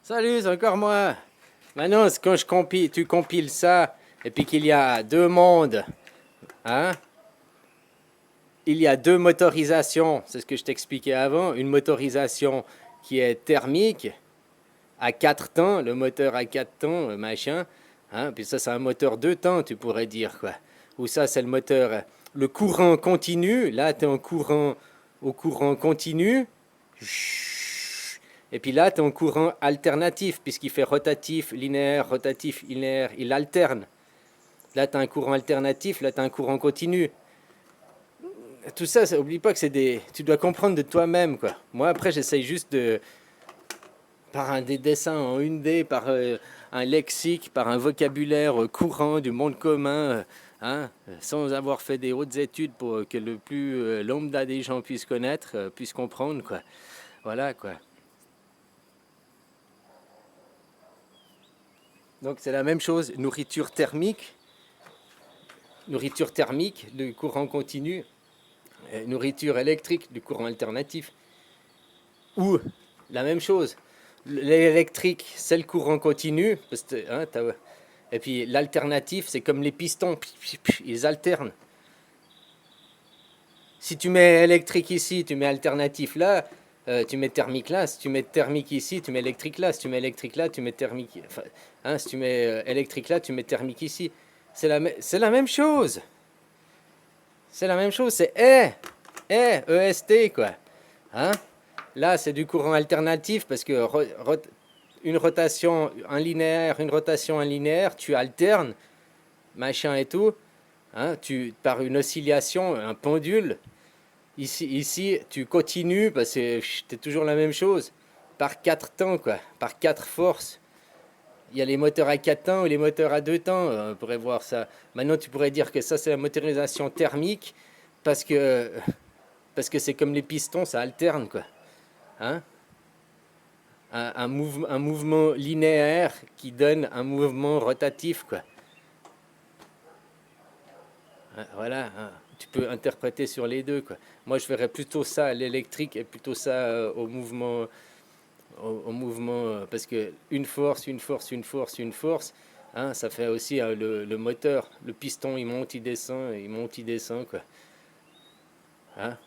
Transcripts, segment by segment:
Salut, c'est encore moi. Maintenant, c'est quand tu compiles ça, et puis qu'il y a deux mondes, hein? Il y a deux motorisations, c'est ce que je t'expliquais avant. Une motorisation qui est thermique, à 4 temps, le moteur à 4 temps, machin. Hein? Puis ça, c'est un moteur 2 temps, tu pourrais dire, quoi. Ou ça, c'est le moteur, le courant continu. Là, tu es au courant continu. Et puis là, tu es en courant alternatif, puisqu'il fait rotatif, linéaire, il alterne. Là, tu as un courant alternatif, là, tu as un courant continu. Tout ça, oublie pas que c'est des... Tu dois comprendre de toi-même, quoi. Moi, après, j'essaye juste de... Par des dessins en 1D, par un lexique, par un vocabulaire courant du monde commun, hein, sans avoir fait des hautes études pour que le plus lambda des gens puissent connaître, puissent comprendre, quoi. Voilà, quoi. Donc c'est la même chose, nourriture thermique, du courant continu, nourriture électrique, du courant alternatif. Ou la même chose, l'électrique, c'est le courant continu, parce que, hein, et puis l'alternatif, c'est comme les pistons, ils alternent. Si tu mets électrique ici, tu mets alternatif là, tu mets thermique là. Si tu mets thermique ici, tu mets électrique là. Si tu mets électrique là, tu mets thermique. Enfin, hein, si tu mets électrique là, tu mets thermique ici. C'est la même chose. C'est la même chose. C'est EST, quoi. Hein? Là, c'est du courant alternatif parce que une rotation, une rotation, un linéaire, tu alternes, machin et tout. Hein, par une oscillation, un pendule. Ici, tu continues parce que c'est toujours la même chose. Par 4 temps, quoi. Par 4 forces. Il y a les moteurs à 4 temps ou les moteurs à 2 temps. On pourrait voir ça. Maintenant, tu pourrais dire que ça, c'est la motorisation thermique parce que parce que c'est comme les pistons, ça alterne, quoi. Hein? Un mouvement linéaire qui donne un mouvement rotatif, quoi. Voilà, hein. Tu peux interpréter sur les deux, quoi. Moi, je verrais plutôt ça à l'électrique et plutôt ça au mouvement, parce que une force, hein, ça fait aussi le moteur. Le piston, il monte, il descend, quoi. Hein?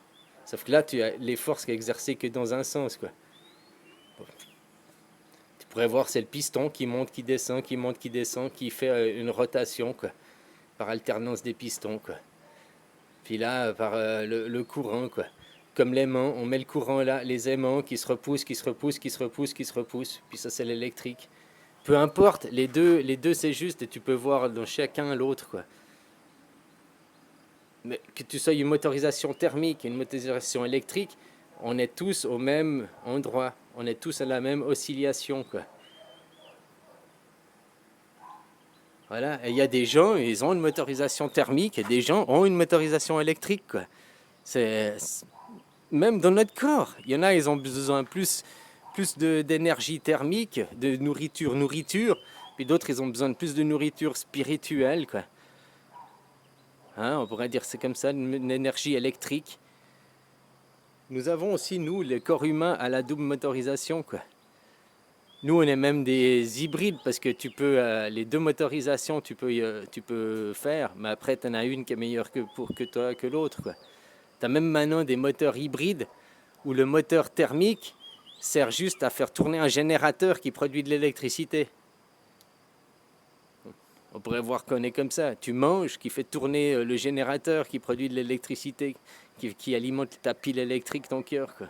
Sauf que là, tu as les forces exercées que dans un sens, quoi. Tu pourrais voir, c'est le piston qui monte, qui descend, qui monte, qui descend, qui fait une rotation, quoi, par alternance des pistons, quoi. Puis là, par le courant, quoi. Comme l'aimant, on met le courant là, les aimants qui se repoussent, qui se repoussent, qui se repoussent, qui se repoussent. Puis ça, c'est l'électrique. Peu importe, les deux c'est juste et tu peux voir dans chacun l'autre, quoi. Mais que tu sois une motorisation thermique, une motorisation électrique, on est tous au même endroit. On est tous à la même oscillation, quoi. Voilà. Et il y a des gens, ils ont une motorisation thermique et des gens ont une motorisation électrique, quoi. C'est même dans notre corps. Il y en a, ils ont besoin plus d'énergie thermique, de nourriture. Puis d'autres, ils ont besoin de plus de nourriture spirituelle, quoi. Hein, on pourrait dire c'est comme ça, une énergie électrique. Nous avons aussi, nous, le corps humain à la double motorisation, quoi. Nous, on est même des hybrides parce que tu peux, les deux motorisations, tu peux faire, mais après, tu en as une qui est meilleure que toi, que l'autre, quoi. Tu as même maintenant des moteurs hybrides où le moteur thermique sert juste à faire tourner un générateur qui produit de l'électricité. On pourrait voir qu'on est comme ça. Tu manges, qui fait tourner le générateur qui produit de l'électricité, qui alimente ta pile électrique, ton cœur, quoi.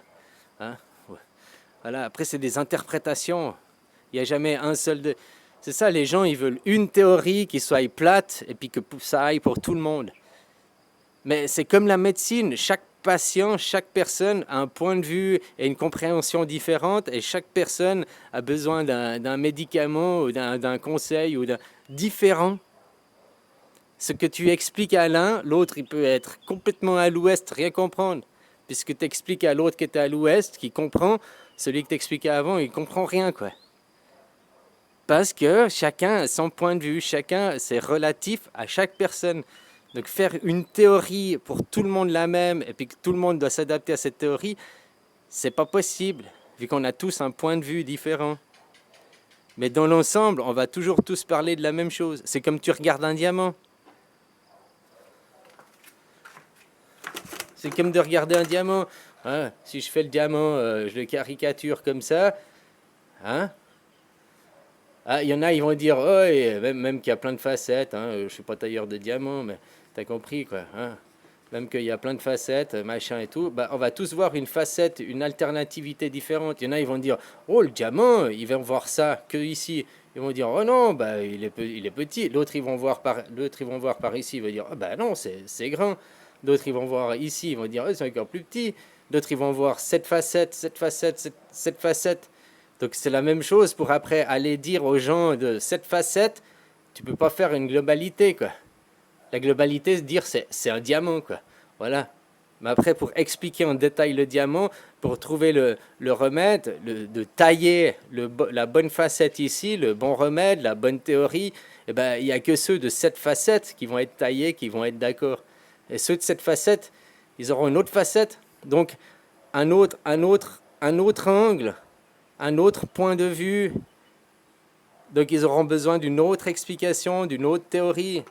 Hein? Ouais. Voilà. Après, c'est des interprétations. Il n'y a jamais un seul de... C'est ça, les gens, ils veulent une théorie qui soit plate et puis que ça aille pour tout le monde. Mais c'est comme la médecine. Chaque patient, chaque personne a un point de vue et une compréhension différente et chaque personne a besoin d'un médicament ou d'un conseil ou d'un différent. Ce que tu expliques à l'un, l'autre, il peut être complètement à l'ouest, rien comprendre. Puisque tu expliques à l'autre qui est à l'ouest, qui comprend, celui que tu expliquais avant, il comprend rien, quoi. Parce que chacun a son point de vue, chacun, c'est relatif à chaque personne. Donc faire une théorie pour tout le monde la même, et puis que tout le monde doit s'adapter à cette théorie, c'est pas possible, vu qu'on a tous un point de vue différent. Mais dans l'ensemble, on va toujours tous parler de la même chose. C'est comme tu regardes un diamant. C'est comme de regarder un diamant. Hein, si je fais le diamant, je le caricature comme ça. Hein, ah, il y en a, ils vont dire, oh, et même qu'il y a plein de facettes. Hein, je ne suis pas tailleur de diamants, mais tu as compris, quoi. Hein, même qu'il y a plein de facettes, machin et tout. Bah, on va tous voir une facette, une alternativité différente. Il y en a, ils vont dire, oh, le diamant, ils vont voir ça que ici. Ils vont dire, oh non, bah, il est petit. L'autre, ils vont voir par ici. Ils vont dire, oh, bah non, c'est grand. D'autres, ils vont voir ici. Ils vont dire, oh, c'est encore plus petit. D'autres, ils vont voir cette facette, cette facette. Donc c'est la même chose pour après aller dire aux gens de cette facette, tu peux pas faire une globalité, quoi. La globalité, c'est dire c'est un diamant, quoi. Voilà. Mais après, pour expliquer en détail le diamant, pour trouver le remède, de tailler la bonne facette ici, le bon remède, la bonne théorie, eh ben, il n'y a que ceux de cette facette qui vont être taillés, qui vont être d'accord. Et ceux de cette facette, ils auront une autre facette, donc un autre angle, un autre point de vue. Donc ils auront besoin d'une autre explication, d'une autre théorie.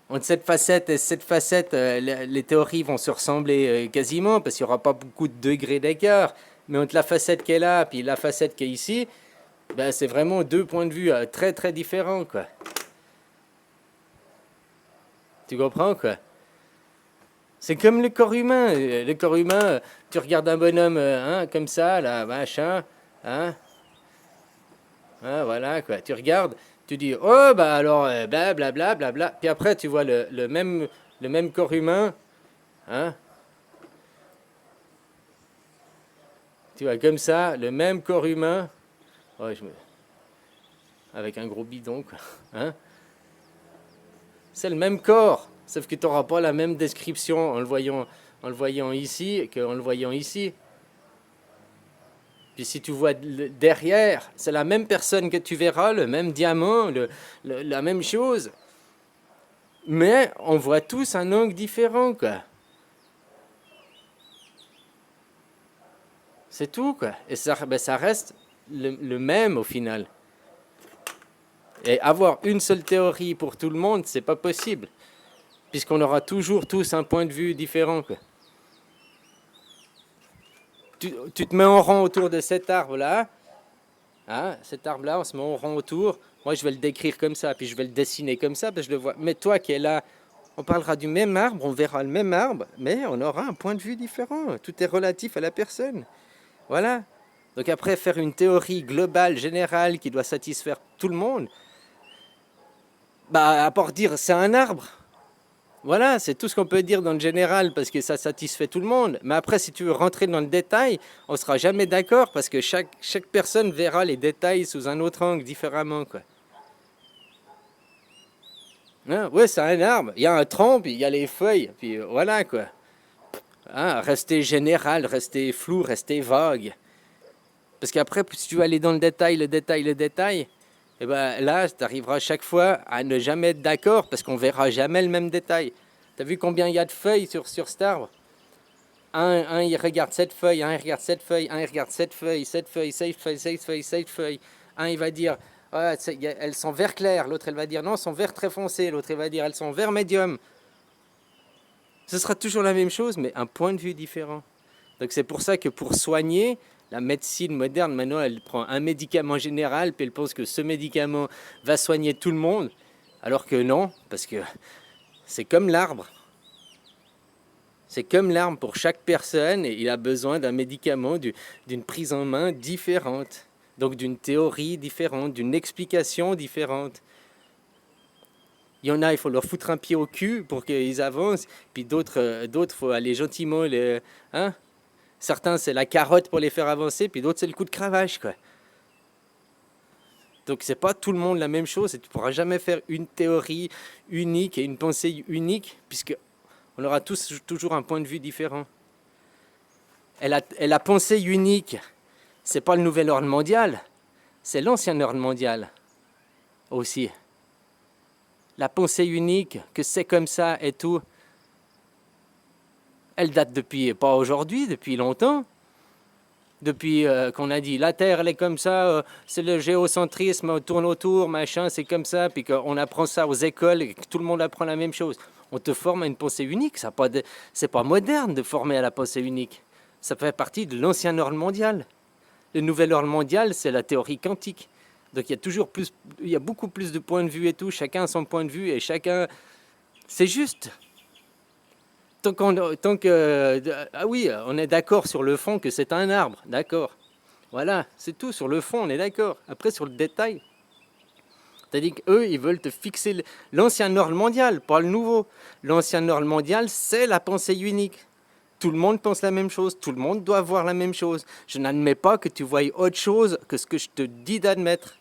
Entre cette facette et cette facette, les théories vont se ressembler quasiment, parce qu'il n'y aura pas beaucoup de degrés d'écart. Mais entre la facette qui est là et la facette qui est ici, ben, c'est vraiment deux points de vue très très différents, quoi. Tu comprends, quoi? C'est comme le corps humain. Le corps humain, tu regardes un bonhomme hein, comme ça, là, machin, hein, hein, voilà, quoi. Tu regardes, tu dis, oh, bah alors, blablabla, bla. Puis après, tu vois le même corps humain, hein, tu vois, comme ça, le même corps humain, oh, avec un gros bidon, quoi, hein. C'est le même corps, sauf que tu n'auras pas la même description en le voyant ici qu'en le voyant ici. Puis si tu vois derrière, c'est la même personne que tu verras, le même diamant, la même chose. Mais on voit tous un angle différent, quoi. C'est tout, quoi. Et ça, ben, ça reste le même au final. Et avoir une seule théorie pour tout le monde, c'est pas possible. Puisqu'on aura toujours tous un point de vue différent, quoi. Tu te mets en rond autour de cet arbre-là. Hein, cet arbre-là, on se met en rond autour. Moi, je vais le décrire comme ça, puis je vais le dessiner comme ça, parce que je le vois. Mais toi qui es là, on parlera du même arbre, on verra le même arbre, mais on aura un point de vue différent. Tout est relatif à la personne. Voilà. Donc après, faire une théorie globale, générale, qui doit satisfaire tout le monde, bah, à part dire c'est un arbre. Voilà, c'est tout ce qu'on peut dire dans le général parce que ça satisfait tout le monde. Mais après, si tu veux rentrer dans le détail, on ne sera jamais d'accord parce que chaque personne verra les détails sous un autre angle différemment, quoi. Hein, ouais, c'est un arbre. Il y a un tronc, puis il y a les feuilles, puis voilà, quoi. Hein, rester général, rester flou, rester vague. Parce qu'après, si tu veux aller dans le détail, et ben là, tu arriveras chaque fois à ne jamais être d'accord parce qu'on verra jamais le même détail. Tu as vu combien il y a de feuilles sur cet arbre? Il regarde cette feuille, il regarde cette feuille, il regarde cette feuille, cette feuille, cette feuille, cette feuille, cette feuille. Il va dire, ah, elles sont vert clair. L'autre, elle va dire, non, elles sont vert très foncé. L'autre, elle va dire, elles sont vert médium. Ce sera toujours la même chose, mais un point de vue différent. Donc c'est pour ça que pour soigner, la médecine moderne, maintenant, elle prend un médicament général, puis elle pense que ce médicament va soigner tout le monde, alors que non, parce que c'est comme l'arbre. C'est comme l'arbre pour chaque personne, et il a besoin d'un médicament, d'une prise en main différente, donc d'une théorie différente, d'une explication différente. Il y en a, il faut leur foutre un pied au cul pour qu'ils avancent, puis d'autres, il faut aller gentiment hein. Certains, c'est la carotte pour les faire avancer, puis d'autres, c'est le coup de cravache, quoi. Donc, c'est pas tout le monde la même chose, et tu pourras jamais faire une théorie unique et une pensée unique, puisque on aura tous toujours un point de vue différent. Et la pensée unique, c'est pas le nouvel ordre mondial, c'est l'ancien ordre mondial aussi. La pensée unique, que c'est comme ça et tout, elle date depuis, pas aujourd'hui, depuis longtemps. Depuis qu'on a dit la Terre elle est comme ça, c'est le géocentrisme, on tourne autour, machin, c'est comme ça, puis qu'on apprend ça aux écoles et que tout le monde apprend la même chose. On te forme à une pensée unique, c'est pas moderne de former à la pensée unique. Ça fait partie de l'ancien ordre mondial. Le nouvel ordre mondial, c'est la théorie quantique. Donc il y a beaucoup plus de points de vue et tout, chacun a son point de vue et chacun... C'est juste. Ah oui, on est d'accord sur le fond que c'est un arbre, d'accord. Voilà, c'est tout, sur le fond, on est d'accord. Après, sur le détail, c'est-à-dire qu'eux, ils veulent te fixer l'ancien ordre mondial, pas le nouveau. L'ancien ordre mondial, c'est la pensée unique. Tout le monde pense la même chose, tout le monde doit voir la même chose. Je n'admets pas que tu voies autre chose que ce que je te dis d'admettre,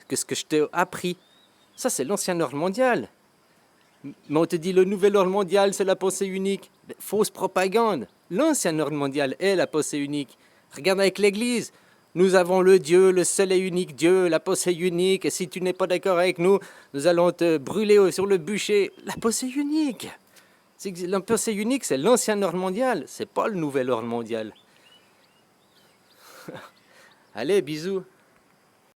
que ce que je t'ai appris. Ça, c'est l'ancien ordre mondial. Mais on te dit le nouvel ordre mondial, c'est la pensée unique. Fausse propagande. L'ancien ordre mondial est la pensée unique. Regarde avec l'Église. Nous avons le Dieu, le seul et unique Dieu, la pensée unique. Et si tu n'es pas d'accord avec nous, nous allons te brûler sur le bûcher. La pensée unique. La pensée unique, c'est l'ancien ordre mondial. C'est pas le nouvel ordre mondial. Allez, bisous.